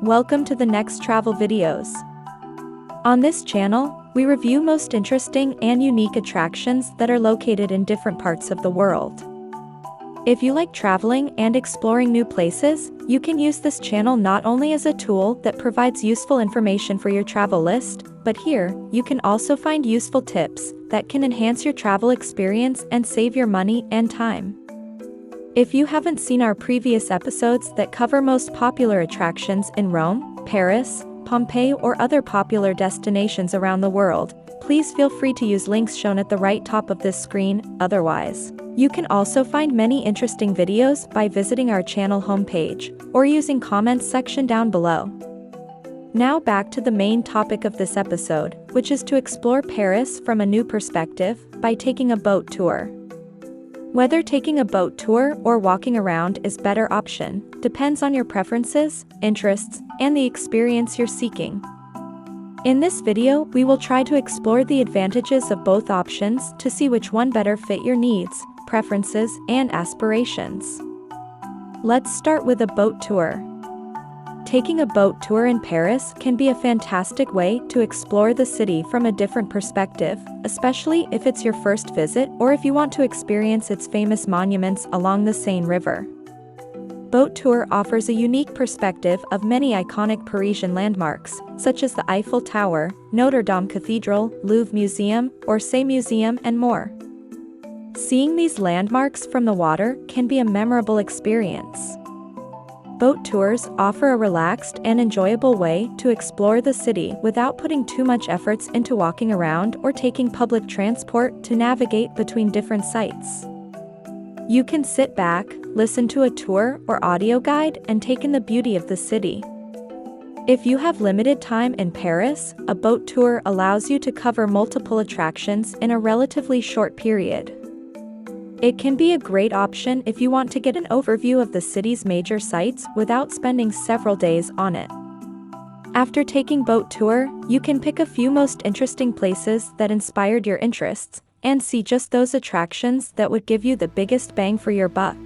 Welcome to the next travel videos. On this channel, we review most interesting and unique attractions that are located in different parts of the world. If you like traveling and exploring new places, you can use this channel not only as a tool that provides useful information for your travel list, but here, you can also find useful tips that can enhance your travel experience and save your money and time. If you haven't seen our previous episodes that cover most popular attractions in Rome, Paris, Pompeii or other popular destinations around the world, please feel free to use links shown at the right top of this screen. Otherwise, you can also find many interesting videos by visiting our channel homepage, or using comments section down below. Now back to the main topic of this episode, which is to explore Paris from a new perspective, by taking a boat tour. Whether taking a boat tour or walking around is better option, depends on your preferences, interests, and the experience you're seeking. In this video, we will try to explore the advantages of both options to see which one better fit your needs, preferences, and aspirations. Let's start with a boat tour. Taking a boat tour in Paris can be a fantastic way to explore the city from a different perspective, especially if it's your first visit or if you want to experience its famous monuments along the Seine River. Boat tour offers a unique perspective of many iconic Parisian landmarks, such as the Eiffel Tower, Notre-Dame Cathedral, Louvre Museum, Orsay Museum, and more. Seeing these landmarks from the water can be a memorable experience. Boat tours offer a relaxed and enjoyable way to explore the city without putting too much efforts into walking around or taking public transport to navigate between different sites. You can sit back, listen to a tour or audio guide, and take in the beauty of the city. If you have limited time in Paris, a boat tour allows you to cover multiple attractions in a relatively short period. It can be a great option if you want to get an overview of the city's major sites without spending several days on it. After taking boat tour, you can pick a few most interesting places that inspired your interests, and see just those attractions that would give you the biggest bang for your buck.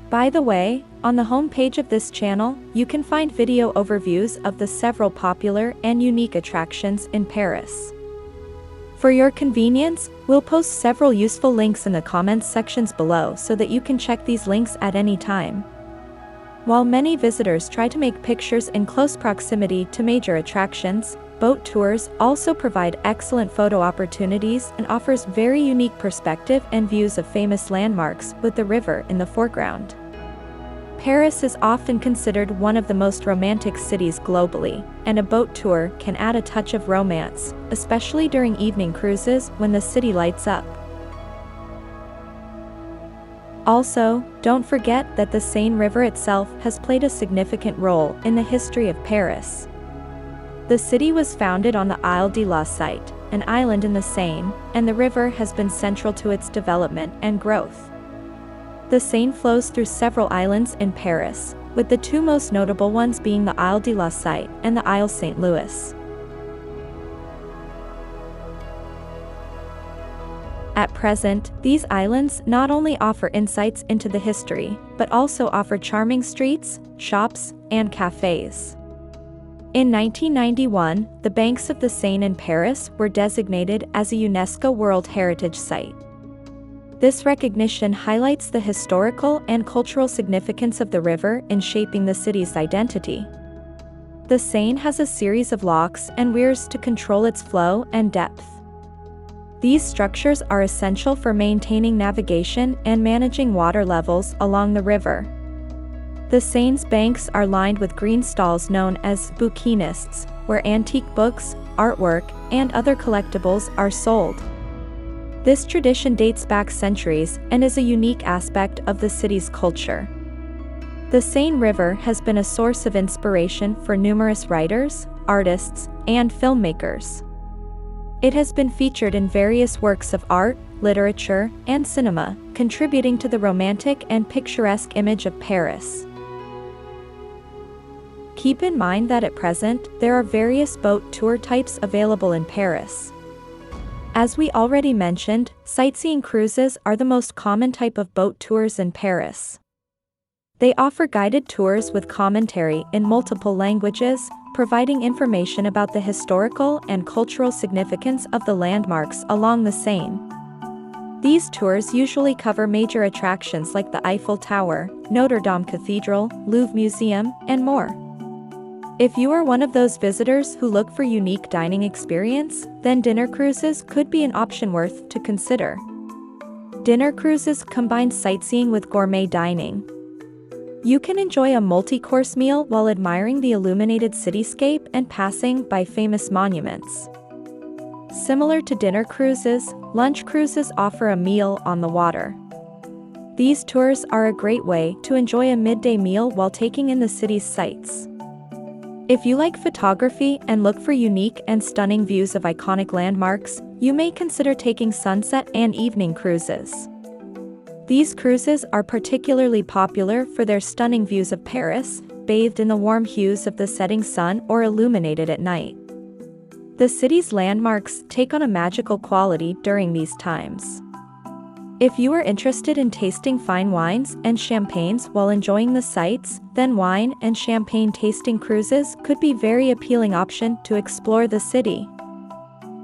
By the way, on the homepage of this channel, you can find video overviews of the several popular and unique attractions in Paris. For your convenience, we'll post several useful links in the comments sections below so that you can check these links at any time. While many visitors try to make pictures in close proximity to major attractions, boat tours also provide excellent photo opportunities and offers very unique perspective and views of famous landmarks with the river in the foreground. Paris is often considered one of the most romantic cities globally, and a boat tour can add a touch of romance, especially during evening cruises when the city lights up. Also, don't forget that the Seine River itself has played a significant role in the history of Paris. The city was founded on the Île de la Cité, an island in the Seine, and the river has been central to its development and growth. The Seine flows through several islands in Paris, with the two most notable ones being the Île de la Cité and the Île Saint-Louis. At present, these islands not only offer insights into the history, but also offer charming streets, shops, and cafés. In 1991, the banks of the Seine in Paris were designated as a UNESCO World Heritage Site. This recognition highlights the historical and cultural significance of the river in shaping the city's identity. The Seine has a series of locks and weirs to control its flow and depth. These structures are essential for maintaining navigation and managing water levels along the river. The Seine's banks are lined with green stalls known as bouquinistes, where antique books, artwork, and other collectibles are sold. This tradition dates back centuries and is a unique aspect of the city's culture. The Seine River has been a source of inspiration for numerous writers, artists, and filmmakers. It has been featured in various works of art, literature, and cinema, contributing to the romantic and picturesque image of Paris. Keep in mind that at present, there are various boat tour types available in Paris. As we already mentioned, sightseeing cruises are the most common type of boat tours in Paris. They offer guided tours with commentary in multiple languages, providing information about the historical and cultural significance of the landmarks along the Seine. These tours usually cover major attractions like the Eiffel Tower, Notre-Dame Cathedral, Louvre Museum, and more. If you are one of those visitors who look for unique dining experience, then dinner cruises could be an option worth to consider. Dinner cruises combine sightseeing with gourmet dining. You can enjoy a multi-course meal while admiring the illuminated cityscape and passing by famous monuments. Similar to dinner cruises, lunch cruises offer a meal on the water. These tours are a great way to enjoy a midday meal while taking in the city's sights. If you like photography and look for unique and stunning views of iconic landmarks, you may consider taking sunset and evening cruises. These cruises are particularly popular for their stunning views of Paris, bathed in the warm hues of the setting sun or illuminated at night. The city's landmarks take on a magical quality during these times. If you are interested in tasting fine wines and champagnes while enjoying the sights, then wine and champagne tasting cruises could be a very appealing option to explore the city.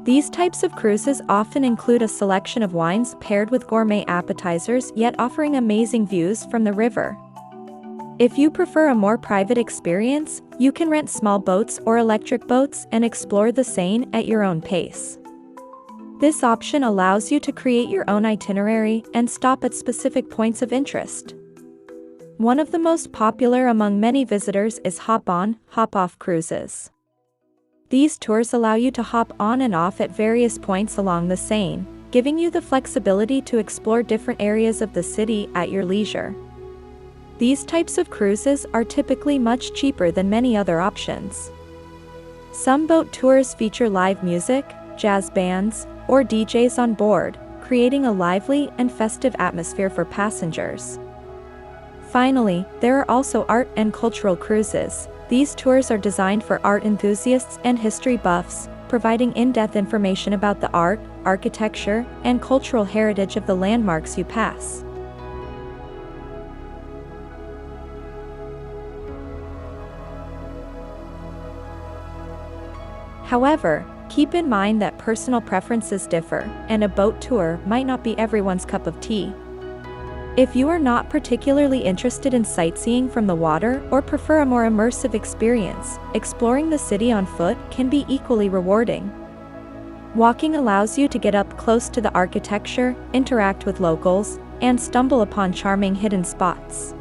These types of cruises often include a selection of wines paired with gourmet appetizers, yet offering amazing views from the river. If you prefer a more private experience, you can rent small boats or electric boats and explore the Seine at your own pace. This option allows you to create your own itinerary and stop at specific points of interest. One of the most popular among many visitors is hop-on, hop-off cruises. These tours allow you to hop on and off at various points along the Seine, giving you the flexibility to explore different areas of the city at your leisure. These types of cruises are typically much cheaper than many other options. Some boat tours feature live music, jazz bands, or DJs on board, creating a lively and festive atmosphere for passengers. Finally, there are also art and cultural cruises. These tours are designed for art enthusiasts and history buffs, providing in-depth information about the art, architecture, and cultural heritage of the landmarks you pass. However, keep in mind that personal preferences differ, and a boat tour might not be everyone's cup of tea. If you are not particularly interested in sightseeing from the water or prefer a more immersive experience, exploring the city on foot can be equally rewarding. Walking allows you to get up close to the architecture, interact with locals, and stumble upon charming hidden spots.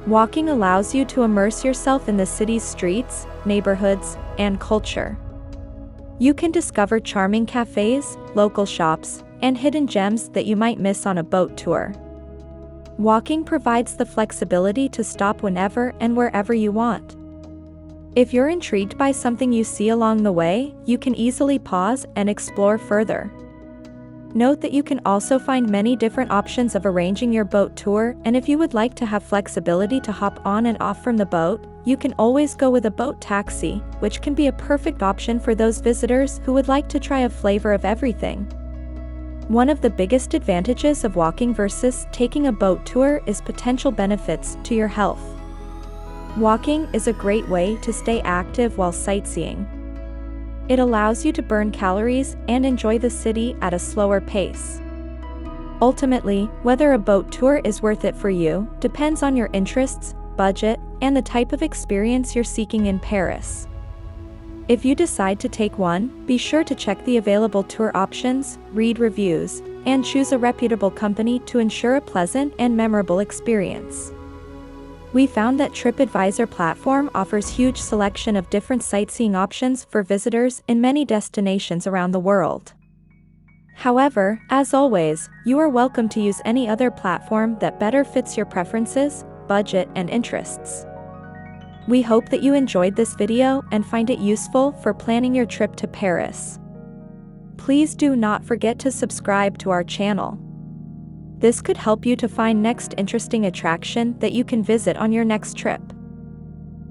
Walking allows you to immerse yourself in the city's streets, neighborhoods, and culture. You can discover charming cafés, local shops, and hidden gems that you might miss on a boat tour. Walking provides the flexibility to stop whenever and wherever you want. If you're intrigued by something you see along the way, you can easily pause and explore further. Note that you can also find many different options of arranging your boat tour, and if you would like to have flexibility to hop on and off from the boat, you can always go with a boat taxi, which can be a perfect option for those visitors who would like to try a flavor of everything. One of the biggest advantages of walking versus taking a boat tour is potential benefits to your health. Walking is a great way to stay active while sightseeing. It allows you to burn calories and enjoy the city at a slower pace. Ultimately, whether a boat tour is worth it for you depends on your interests, budget, and the type of experience you're seeking in Paris. If you decide to take one, be sure to check the available tour options, read reviews, and choose a reputable company to ensure a pleasant and memorable experience. We found that TripAdvisor platform offers huge selection of different sightseeing options for visitors in many destinations around the world. However, as always, you are welcome to use any other platform that better fits your preferences, budget, and interests. We hope that you enjoyed this video and find it useful for planning your trip to Paris. Please do not forget to subscribe to our channel. This could help you to find next interesting attraction that you can visit on your next trip.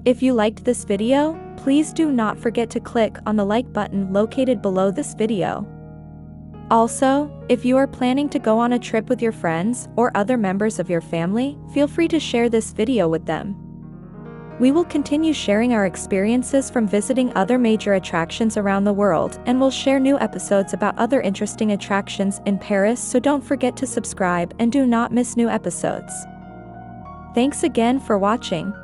If you liked this video, please do not forget to click on the like button located below this video. Also, if you are planning to go on a trip with your friends or other members of your family, feel free to share this video with them. We will continue sharing our experiences from visiting other major attractions around the world, and we'll share new episodes about other interesting attractions in Paris, so don't forget to subscribe and do not miss new episodes. Thanks again for watching.